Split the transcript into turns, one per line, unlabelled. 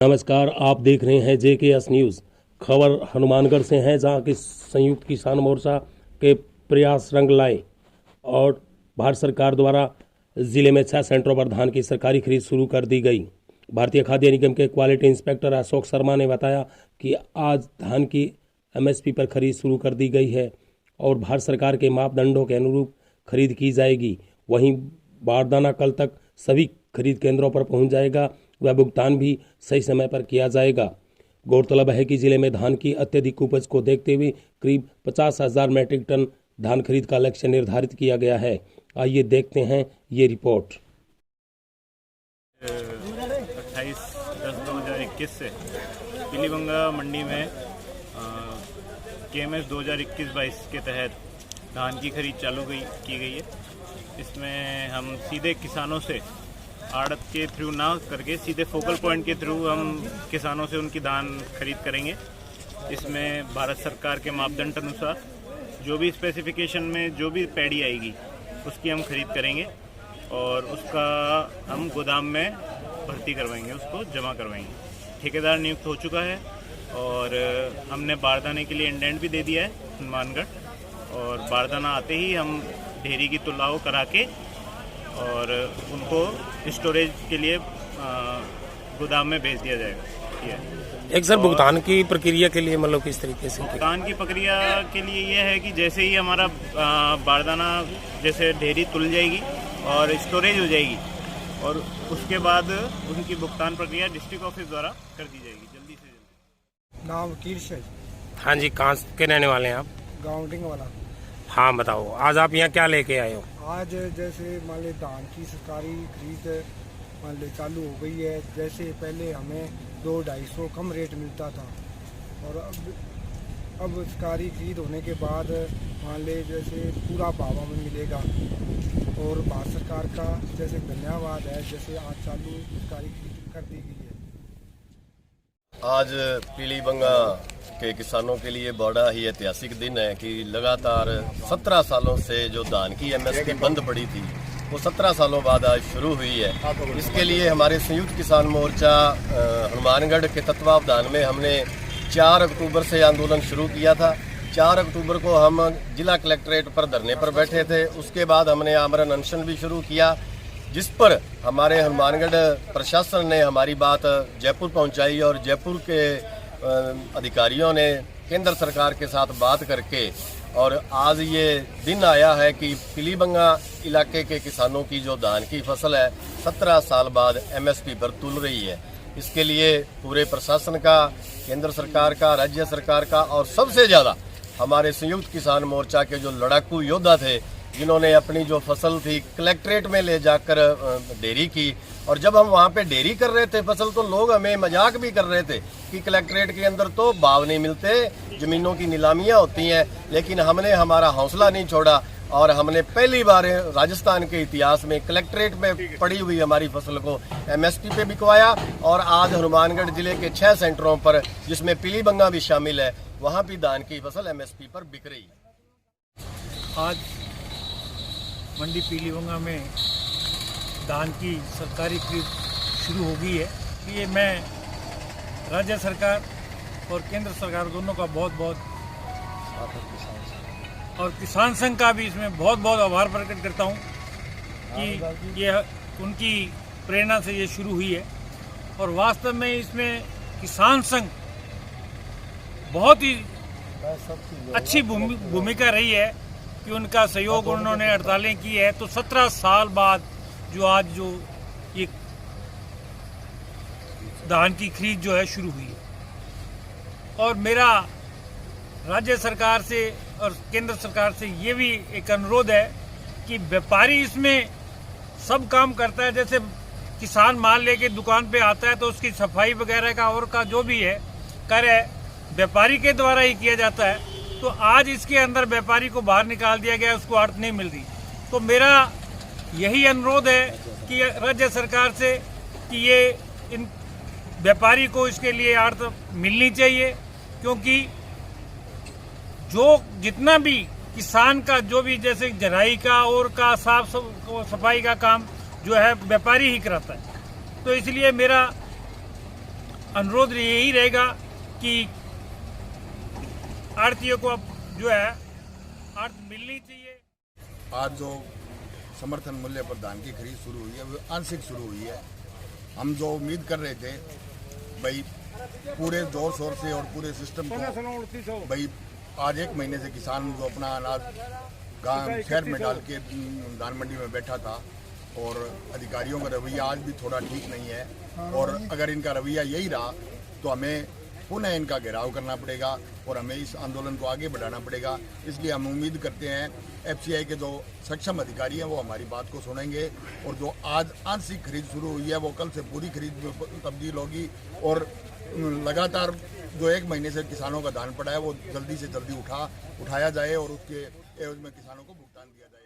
नमस्कार, आप देख रहे हैं JKS न्यूज़। खबर हनुमानगढ़ से है, जहां कि संयुक्त किसान मोर्चा के प्रयास रंग लाए और भारत सरकार द्वारा जिले में 6 सेंटरों पर धान की सरकारी खरीद शुरू कर दी गई। भारतीय खाद्य निगम के क्वालिटी इंस्पेक्टर अशोक शर्मा ने बताया कि आज धान की MSP पर खरीद शुरू कर दी गई है और भारत सरकार के मापदंडों के अनुरूप खरीद की जाएगी। वहीं बारदाना कल तक सभी खरीद केंद्रों पर पहुंच जाएगा। वह भुगतान भी सही समय पर किया जाएगा। गौरतलब है कि जिले में धान की अत्यधिक उपज को देखते हुए करीब 50,000 मैट्रिक टन धान खरीद का लक्ष्य निर्धारित किया गया है। आइए देखते हैं ये रिपोर्ट।
28/10/2021 से पीलीबंगा मंडी में KMS 2021-22 के तहत धान की खरीद चालू की गई है। इसमें हम सीधे किसानों से आड़त के थ्रू ना करके सीधे फोकल पॉइंट के थ्रू हम किसानों से उनकी धान खरीद करेंगे। इसमें भारत सरकार के मापदंड अनुसार जो भी स्पेसिफिकेशन में जो भी पैडी आएगी उसकी हम खरीद करेंगे और उसका हम गोदाम में भर्ती करवाएंगे, उसको जमा करवाएंगे। ठेकेदार नियुक्त हो चुका है और हमने बारदाने के लिए इंडेंट भी दे दिया है हनुमानगढ़, और बारदाना आते ही हम ढेरी की तुलाव करा के और उनको स्टोरेज के लिए गोदाम में भेज दिया जाएगा।
एक सर, भुगतान की प्रक्रिया के लिए मतलब किस तरीके से?
भुगतान की प्रक्रिया के लिए यह है कि जैसे ही हमारा बारदाना जैसे ढेरी तुल जाएगी और स्टोरेज हो जाएगी और उसके बाद उनकी भुगतान प्रक्रिया डिस्ट्रिक्ट ऑफिस द्वारा कर दी जाएगी जल्दी से जल्दी।
नाम वकील से।
हाँ जी, कहाँ के रहने वाले हैं आप?
गाँव डिंग वाला।
हाँ बताओ, आज आप यहाँ क्या लेके आए हो?
आज जैसे मान ली धान की सरकारी खरीद मान ली चालू हो गई है। जैसे पहले हमें 200-250 कम रेट मिलता था और अब सरकारी खरीद होने के बाद मान ली जैसे पूरा भाव हमें मिलेगा और भारत सरकार का जैसे धन्यवाद है। जैसे आज चालू सरकारी खरीद कर दी गई है।
आज पीलीबंगा के किसानों के लिए बड़ा ही ऐतिहासिक दिन है कि लगातार 17 सालों से जो धान की MSP बंद पड़ी थी वो 17 सालों बाद आज शुरू हुई है। इसके लिए हमारे संयुक्त किसान मोर्चा हनुमानगढ़ के तत्वावधान में हमने 4 अक्टूबर से आंदोलन शुरू किया था। 4 अक्टूबर को हम जिला कलेक्ट्रेट पर धरने पर बैठे थे। उसके बाद हमने आमरण अनशन भी शुरू किया, जिस पर हमारे हनुमानगढ़ प्रशासन ने हमारी बात जयपुर पहुंचाई और जयपुर के अधिकारियों ने केंद्र सरकार के साथ बात करके और आज ये दिन आया है कि पीलीबंगा इलाके के किसानों की जो धान की फसल है 17 साल बाद MSP पर तुल रही है। इसके लिए पूरे प्रशासन का, केंद्र सरकार का, राज्य सरकार का और सबसे ज़्यादा हमारे संयुक्त किसान मोर्चा के जो लड़ाकू योद्धा थे, जिन्होंने अपनी जो फसल थी कलेक्ट्रेट में ले जाकर डेयरी की। और जब हम वहाँ पे डेयरी कर रहे थे फसल, तो लोग हमें मजाक भी कर रहे थे कि कलेक्ट्रेट के अंदर तो भाव नहीं मिलते, ज़मीनों की नीलामियाँ होती हैं। लेकिन हमने हमारा हौसला नहीं छोड़ा और हमने पहली बार राजस्थान के इतिहास में कलेक्ट्रेट में पड़ी हुई हमारी फसल को MSP पे बिकवाया। और आज हनुमानगढ़ जिले के 6 सेंटरों पर, जिसमें पीलीबंगा भी शामिल है, वहाँ भी धान की फसल MSP पर बिक रही है।
आज मंडी पीलीबंगा में धान की सरकारी खरीद शुरू हो गई है। ये मैं राज्य सरकार और केंद्र सरकार दोनों का बहुत बहुत और किसान संघ का भी इसमें बहुत बहुत आभार प्रकट करता हूँ कि ये उनकी प्रेरणा से ये शुरू हुई है। और वास्तव में इसमें किसान संघ बहुत ही अच्छी भूमिका रही है कि उनका सहयोग उन्होंने हड़तालें की है। तो 17 साल बाद जो आज जो ये धान की खरीद जो है शुरू हुई है। और मेरा राज्य सरकार से और केंद्र सरकार से ये भी एक अनुरोध है कि व्यापारी इसमें सब काम करता है। जैसे किसान माल लेके दुकान पे आता है तो उसकी सफाई वगैरह का और का जो भी है कार्य व्यापारी के द्वारा ही किया जाता है। तो आज इसके अंदर व्यापारी को बाहर निकाल दिया गया, उसको आड़त नहीं मिल रही। तो मेरा यही अनुरोध है कि राज्य सरकार से कि ये इन व्यापारी को इसके लिए आड़त मिलनी चाहिए, क्योंकि जो जितना भी किसान का जो भी जैसे जराई का और का साफ सफाई का काम जो है व्यापारी ही कराता है। तो इसलिए मेरा अनुरोध यही रहेगा कि आड़तियों को अब जो है आड़त मिलनी चाहिए।
आज जो समर्थन मूल्य पर धान की खरीद शुरू हुई है वो आंशिक शुरू हुई है। हम जो उम्मीद कर रहे थे भाई पूरे जोर शोर से और पूरे सिस्टम को भाई आज एक महीने से किसान जो अपना अनाज गांव शहर में डाल के धान मंडी में बैठा था और अधिकारियों का रवैया आज भी थोड़ा ठीक नहीं है और अगर इनका रवैया यही रहा तो हमें पुनः इनका घेराव करना पड़ेगा और हमें इस आंदोलन को आगे बढ़ाना पड़ेगा। इसलिए हम उम्मीद करते हैं एफसीआई के जो सक्षम अधिकारी हैं वो हमारी बात को सुनेंगे और जो आज आंशिक खरीद शुरू हुई है वो कल से पूरी खरीद में तब्दील होगी और लगातार जो एक महीने से किसानों का धान पड़ा है वो जल्दी से जल्दी उठाया जाए और उसके एवज में किसानों को भुगतान दिया जाए।